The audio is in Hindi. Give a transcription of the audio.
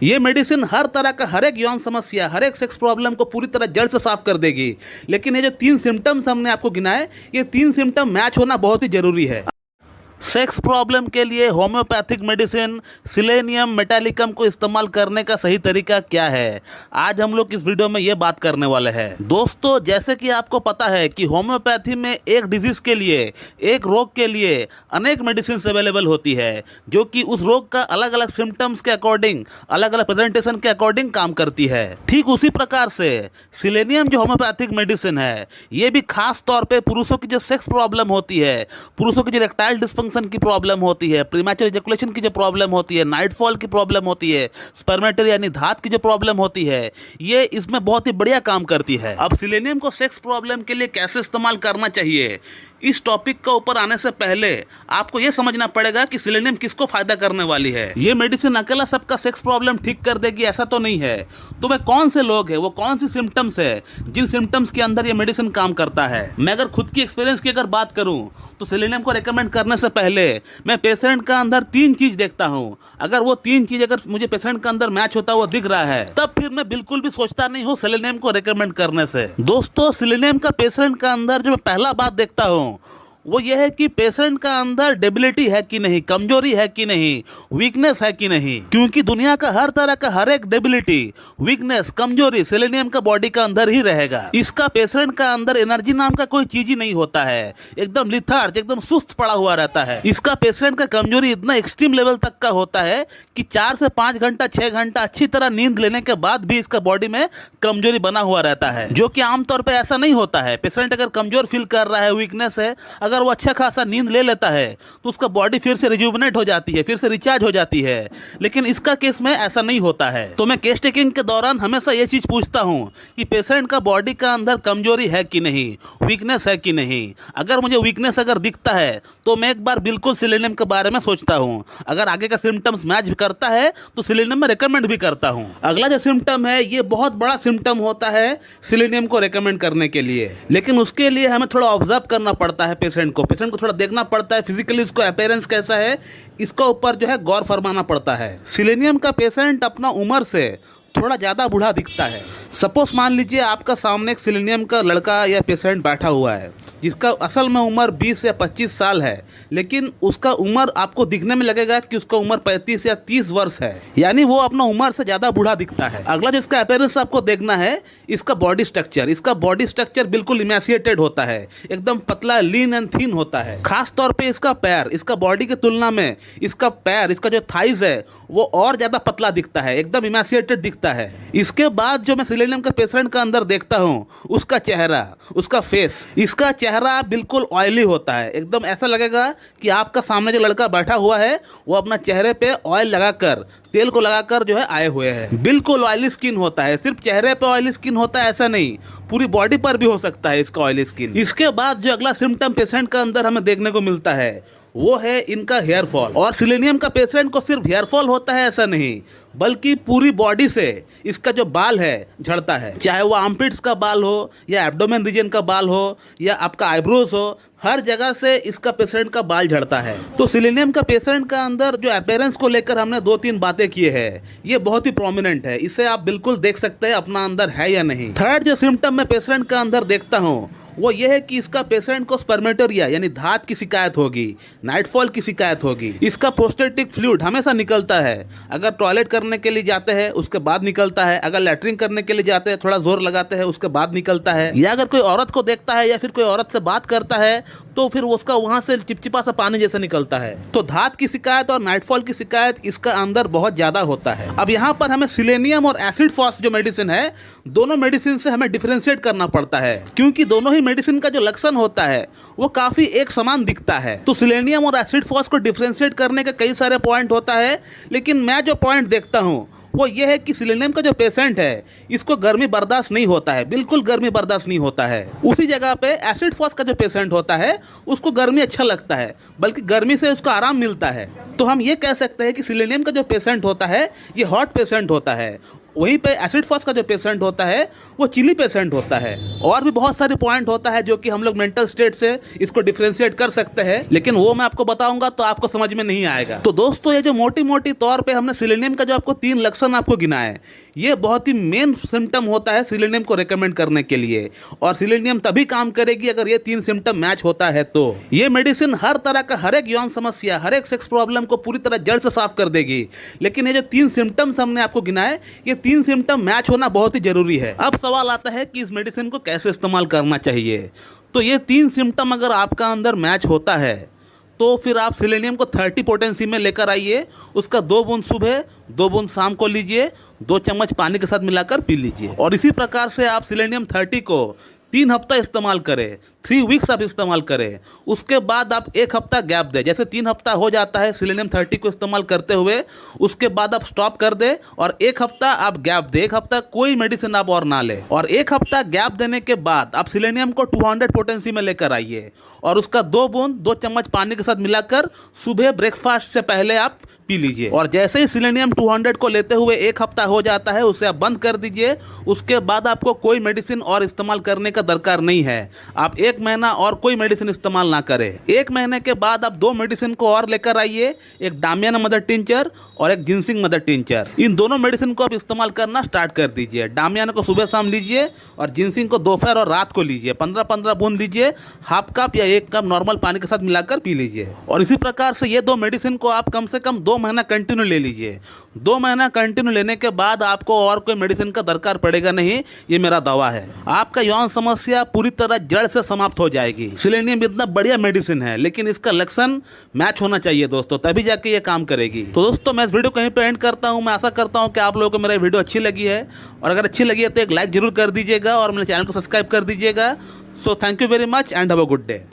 ये मेडिसिन हर तरह का, हर एक यौन समस्या, हर एक सेक्स प्रॉब्लम को पूरी तरह जड़ से साफ कर देगी। लेकिन ये जो 3 सिम्टम्स हमने आपको गिनाए, ये 3 सिम्टम मैच होना बहुत ही जरूरी है। सेक्स प्रॉब्लम के लिए होम्योपैथिक मेडिसिन सिलेनियम मेटालिकम को इस्तेमाल करने का सही तरीका क्या है, आज हम लोग इस वीडियो में ये बात करने वाले हैं। दोस्तों, जैसे कि आपको पता है कि होम्योपैथी में एक डिजीज के लिए, एक रोग के लिए अनेक मेडिसिन अवेलेबल होती है, जो कि उस रोग का अलग अलग सिम्टम्स के अकॉर्डिंग, अलग अलग प्रेजेंटेशन के अकॉर्डिंग काम करती है। ठीक उसी प्रकार से सिलेनियम जो होम्योपैथिक मेडिसिन है, ये भी खास तौर पर पुरुषों की जो सेक्स प्रॉब्लम होती है, पुरुषों की जो इरेक्टाइल डिस्फंक्शन की प्रॉब्लम होती है, प्रीमैच्योर इजैकुलेशन की जो प्रॉब्लम होती है, नाइटफॉल की प्रॉब्लम होती है, स्पर्मेटरी यानी धात की जो प्रॉब्लम होती है, ये इसमें बहुत ही बढ़िया काम करती है। अब सिलेनियम को सेक्स प्रॉब्लम के लिए कैसे इस्तेमाल करना चाहिए, इस टॉपिक का ऊपर आने से पहले आपको यह समझना पड़ेगा कि सिलेनियम किसको फायदा करने वाली है। ये मेडिसिन अकेला सबका सेक्स प्रॉब्लम ठीक कर देगी ऐसा तो नहीं है। तो वे कौन से लोग हैं, वो कौन सी सिम्टम्स है जिन सिम्टम्स के अंदर ये मेडिसिन काम करता है। मैं अगर खुद की एक्सपीरियंस की अगर बात करूं तो सिलेनियम को रेकमेंड करने से पहले मैं पेशेंट का अंदर 3 चीज देखता हूं। अगर वो 3 चीज अगर मुझे पेशेंट का अंदर मैच होता हुआ दिख रहा है, तब फिर मैं बिल्कुल भी सोचता नहीं हूं सिलेनियम को रेकमेंड करने से। दोस्तों, सिलेनियम का पेशेंट का अंदर जो मैं पहला बात देखता हूं वो ये है कि पेशेंट का अंदर डेबिलिटी है कि नहीं, कमजोरी है कि नहीं, वीकनेस है कि नहीं। क्योंकि दुनिया का हर तरह का हर एक डेबिलिटी, वीकनेस, कमजोरी सिलेनियम का बॉडी का अंदर ही रहेगा। इसका पेशेंट का अंदर एनर्जी नाम का कोई चीज ही नहीं होता है, एकदम लिथार्ज, एकदम सुस्त पड़ा हुआ रहता है। इसका पेशेंट का कमजोरी इतना एक्सट्रीम लेवल तक का होता है कि 4 से 5 घंटा, 6 घंटा अच्छी तरह नींद लेने के बाद भी इसका बॉडी में कमजोरी बना हुआ रहता है, जो कि आमतौर पर ऐसा नहीं होता है। पेशेंट अगर कमजोर फील कर रहा है, वीकनेस है, अगर वो अच्छा खासा नींद ले लेता है तो उसका बॉडी फिर से रिजुविनेट हो जाती है, फिर से रिचार्ज हो जाती है। लेकिन इसका केस में ऐसा नहीं होता है। तो मैं केस टेकिंग के दौरान हमेशा ये चीज पूछता हूं कि पेशेंट का बॉडी का अंदर कमजोरी है कि नहीं, वीकनेस है कि नहीं। अगर मुझे वीकनेस अगर दिखता है तो मैं एक बार बिल्कुल सिलेनियम के बारे में सोचता हूं। अगर आगे का सिम्टम्स मैच करता है तो सिलेनियम में रिकमेंड भी करता हूं। अगला जो सिम्टम है, ये बहुत बड़ा सिम्टम होता है सिलेनियम को रिकमेंड करने के लिए, लेकिन उसके लिए हमें थोड़ा ऑब्जर्व करना पड़ता है। पेशेंट को थोड़ा देखना पड़ता है, फिजिकली उसको अपीयरेंस कैसा है, इसका ऊपर जो है गौर फरमाना पड़ता है। सिलेनियम का पेशेंट अपना उम्र से थोड़ा ज़्यादा बूढ़ा दिखता है। सपोज मान लीजिए आपका सामने एक सिलेनियम का लड़का या पेशेंट बैठा हुआ है, जिसका असल में उम्र 20 या 25 साल है, लेकिन उसका उम्र आपको दिखने में लगेगा कि उसका उम्र 35 या 30 वर्ष है, यानी वो अपना उम्र से ज़्यादा बूढ़ा दिखता है। अगला जो इसका अपीयरेंस आपको देखना है, इसका बॉडी स्ट्रक्चर। इसका बॉडी स्ट्रक्चर बिल्कुल इमेसिएटेड होता है, एकदम पतला, लीन एंड थिन होता है। खास तौर पे इसका पैर, इसका बॉडी की तुलना में इसका पैर, इसका जो थाइज है वो और ज़्यादा पतला दिखता है, एकदम इमेसिएटेड दिखता है। इसके बाद जो मैं सिलेनियम के पेशेंट का अंदर देखता हूँ, उसका चेहरा, उसका फेस, इसका चेहरा बिल्कुल ऑयली होता है। एकदम ऐसा लगेगा कि आपका सामने जो लड़का बैठा हुआ है वो अपना चेहरे पे ऑयल लगाकर, तेल को लगाकर जो है आए हुए हैं। बिल्कुल ऑयली स्किन होता है। सिर्फ चेहरे पे ऑयली स्किन होता है ऐसा नहीं, पूरी बॉडी पर भी हो सकता है इसका ऑयली स्किन। इसके बाद जो अगला सिम्टम पेशेंट का अंदर हमें देखने को मिलता है वो है इनका हेयर फॉल। और सिलेनियम का पेशेंट को सिर्फ हेयर फॉल होता है ऐसा नहीं, बल्कि पूरी बॉडी से इसका जो बाल है झड़ता है। चाहे वो आर्मपिट्स का बाल हो या एब्डोमेन रीजन का बाल हो या आपका आईब्रोज हो, हर जगह से इसका पेशेंट का बाल झड़ता है। तो सिलेनियम का पेशेंट का अंदर जो अपीयरेंस को लेकर हमने 2-3 बातें की है, ये बहुत ही प्रोमिनेंट है। इसे आप बिल्कुल देख सकते हैं अपना अंदर है या नहीं। थर्ड जो सिम्टम मैं पेशेंट का अंदर देखता हूँ वो ये है कि इसका पेशेंट को स्पर्मेटोरिया यानी धात की शिकायत होगी, नाइटफॉल की शिकायत होगी। इसका प्रोस्टेटिक फ्लूइड हमेशा निकलता है। अगर टॉयलेट करने के लिए जाते हैं उसके बाद निकलता है, अगर लैट्रिन करने के लिए जाते हैं थोड़ा जोर लगाते हैं उसके बाद निकलता है, या अगर कोई औरत को देखता है या फिर कोई औरत से बात करता है तो फिर उसका वहां से चिपचिपा सा पानी जैसा निकलता है। तो धात की शिकायत और नाइटफॉल की शिकायत इसका अंदर बहुत ज्यादा होता है। अब यहाँ पर हमें सिलेनियम और एसिड फॉस जो मेडिसिन है, दोनों मेडिसिन से हमें डिफरेंशिएट करना पड़ता है, क्योंकि दोनों ही मेडिसिन का जो लक्षण होता है वो काफी एक समान दिखता है। तो सिलेनियम और एसिड फॉस को डिफरेंशिएट करने के कई सारे पॉइंट होता है, लेकिन मैं जो पॉइंट देखता हूँ वो ये है कि सिलेनियम का जो पेशेंट है इसको गर्मी बर्दाश्त नहीं होता है, बिल्कुल गर्मी बर्दाश्त नहीं होता है। उसी जगह पे एसिड फॉस का जो पेशेंट होता है उसको गर्मी अच्छा लगता है, बल्कि गर्मी से उसको आराम मिलता है। तो हम ये कह सकते हैं कि सिलेनियम का जो पेशेंट होता है ये हॉट पेशेंट होता है, वहीं पे एसिड फॉस का जो पेशेंट होता है वो चिली पेशेंट होता है। और भी बहुत सारे पॉइंट होता है जो कि हम लोग मेंटल स्टेट से इसको डिफरेंशिएट कर सकते हैं, लेकिन वो मैं आपको बताऊंगा तो आपको समझ में नहीं आएगा। तो दोस्तों ये जो मोटी मोटी तौर पे हमने सेलेनियम का जो आपको 3 लक्षण आपको गिनाए, ये बहुत ही मेन सिम्टम होता है सेलेनियम को रेकमेंड करने के लिए। और सेलेनियम तभी काम करेगी अगर ये 3 सिम्टम मैच होता है। तो ये मेडिसिन हर तरह का, हर एक यौन समस्या, हर एक सेक्स प्रॉब्लम को पूरी तरह जड़ से साफ कर देगी। लेकिन ये जो 3 सिम्टम्स हमने आपको गिनाए, ये 3 सिम्टम मैच होना बहुत ही जरूरी है। अब सवाल आता है कि इस मेडिसिन को कैसे इस्तेमाल करना चाहिए। तो ये 3 सिम्टम अगर आपका अंदर मैच होता है तो फिर आप सेलेनियम को 30 पोटेंसी में लेकर आइए। उसका 2 बूंद सुबह, 2 बूंद शाम को लीजिए, 2 चम्मच पानी के साथ मिलाकर पी लीजिए। और इसी प्रकार से आप सेलेनियम 30 को 3 हफ्ता इस्तेमाल करें, 3 वीक्स आप इस्तेमाल करें। उसके बाद आप 1 हफ्ता गैप दें। जैसे 3 हफ्ता हो जाता है सेलेनियम 30 को इस्तेमाल करते हुए, उसके बाद आप स्टॉप कर दें और 1 हफ्ता आप गैप दें। 1 हफ्ता कोई मेडिसिन आप और ना लें। और 1 हफ्ता गैप देने के बाद आप सेलेनियम को 200 पोटेंसी में लेकर आइए और उसका 2 बूंद 2 चम्मच पानी के साथ मिलाकर सुबह ब्रेकफास्ट से पहले आप पी लीजिए। और जैसे ही सेलेनियम 200 को लेते हुए 1 हफ्ता हो जाता है, उसे आप बंद कर दीजिए। उसके बाद आपको कोई मेडिसिन और इस्तेमाल करने का दरकार नहीं है। आप 1 महीना और कोई मेडिसिन इस्तेमाल ना करें। 1 महीने के बाद आप 2 मेडिसिन को और लेकर आइए, एक डामियाना मदर टिंचर और एक जिनसिंग मदर टिंचर। इन दोनों मेडिसिन को आप इस्तेमाल करना स्टार्ट कर दीजिए। डामियाना को सुबह शाम लीजिए और जिनसिंग को दोपहर और रात को लीजिए। 15-15 बूंद लीजिए, हाफ कप या 1 कप नॉर्मल पानी के साथ मिलाकर पी लीजिए। और इसी प्रकार से ये 2 मेडिसिन को आप कम से कम 2 महीना कंटिन्यू ले लीजिए। 2 महीना कंटिन्यू लेने के बाद आपको और कोई मेडिसिन का दरकार पड़ेगा नहीं, ये मेरा दावा है। आपका यौन समस्या पूरी तरह जड़ से समाप्त हो जाएगी। सेलेनियम इतना बढ़िया मेडिसिन है, लेकिन इसका लक्षण मैच होना चाहिए दोस्तों, तभी जाके ये काम करेगी। तो दोस्तों मैं इस वीडियो को यहीं पे एंड करता हूँ। मैं आशा करता हूँ कि आप लोगों को मेरा वीडियो अच्छी लगी है, और अगर अच्छी लगी है तो एक लाइक जरूर कर दीजिएगा और मेरे चैनल को सब्सक्राइब कर दीजिएगा। So thank you very much and have a good day.